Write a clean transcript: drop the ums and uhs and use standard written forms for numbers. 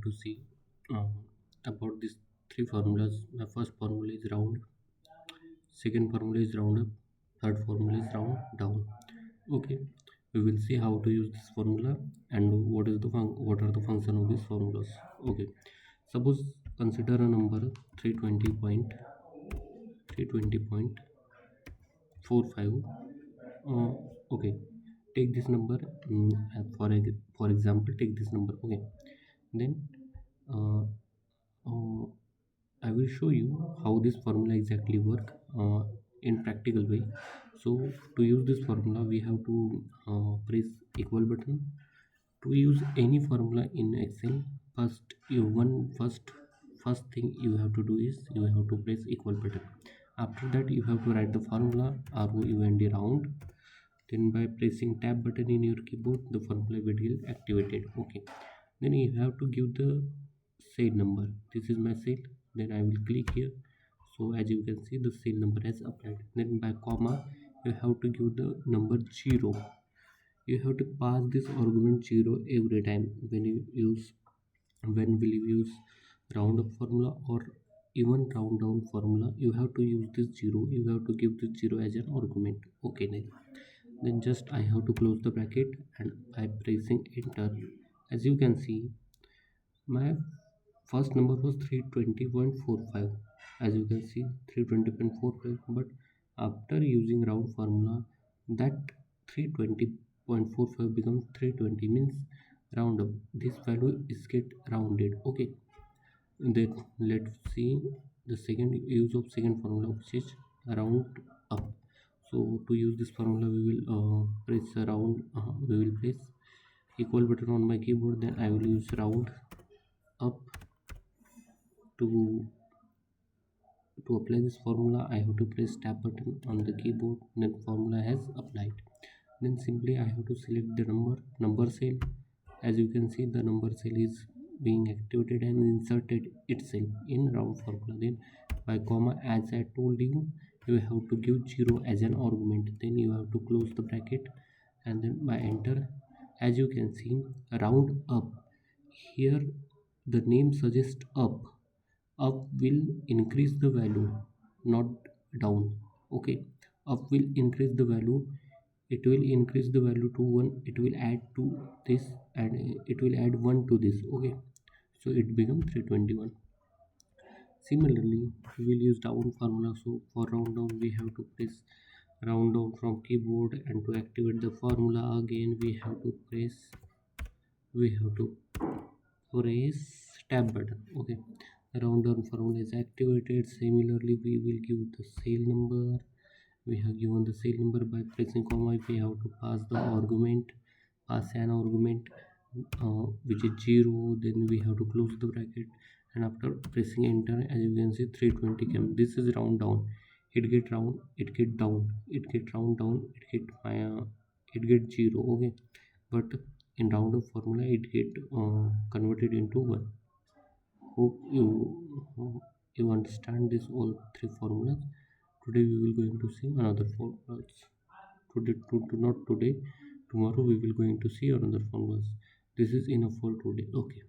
have to see um, about these three formulas. The first formula is round, second formula is roundup, third formula is round down. Okay, we will see how to use this formula and what are the function of these formulas. Okay, suppose consider a number 320.45. uh, okay, take this number. For example, take this number. Okay, then uh, uh, I will show you how this formula exactly work in practical way. So to use this formula we have to press equal button. To use any formula in Excel, first thing you have to do is you have to press equal button. After that you have to write the formula round round. Then by pressing tab button in your keyboard the formula will get activated. Okay, then you have to give the cell number. This is my cell. Then I will click here. So as you can see the cell number has applied. Then by comma you have to give the number 0. You have to pass this argument 0 every time when will you use round up formula or even round down formula. You have to use this 0. You have to give this 0 as an argument. Okay, then just I have to close the bracket and by pressing enter. As you can see my first number was 320.45. As you can see 320.45, but after using round formula that 320.45 becomes 320, means round up. This value is get rounded. Okay, then let's see the second use of second formula, which is round up. So to use this formula we will press round we will press equal button on my keyboard. Then I will use round up. To apply this formula I have to press tab button on the keyboard. Then formula has applied. Then simply I have to select the number cell. As you can see the number cell is being activated and inserted itself in round formula. Then by comma, as I told you, you have to give 0 as an argument. Then you have to close the bracket and then by enter. As you can see round up, here the name suggests up will increase the value, not down. Okay, up will increase the value. It will increase the value to 1. It will add to this and it will add 1 to this. Okay, so it becomes 321. Similarly we will use down formula. So for round down we have to press round down from keyboard, and to activate the formula again we have to press tab button. Okay, round down formula is activated. Similarly we will give the cell number. We have given the cell number. By pressing comma we have to pass an argument which is 0. Then we have to close the bracket, and after pressing enter, as you can see 320 came. This is round down. It get round, it get down, it get round down, it get 0. Okay, but in round up formula it get converted into 1. Hope you understand this all three formulas. Today we will going to see another formulas. Not today, tomorrow we will going to see another formulas. This is enough for today. Okay.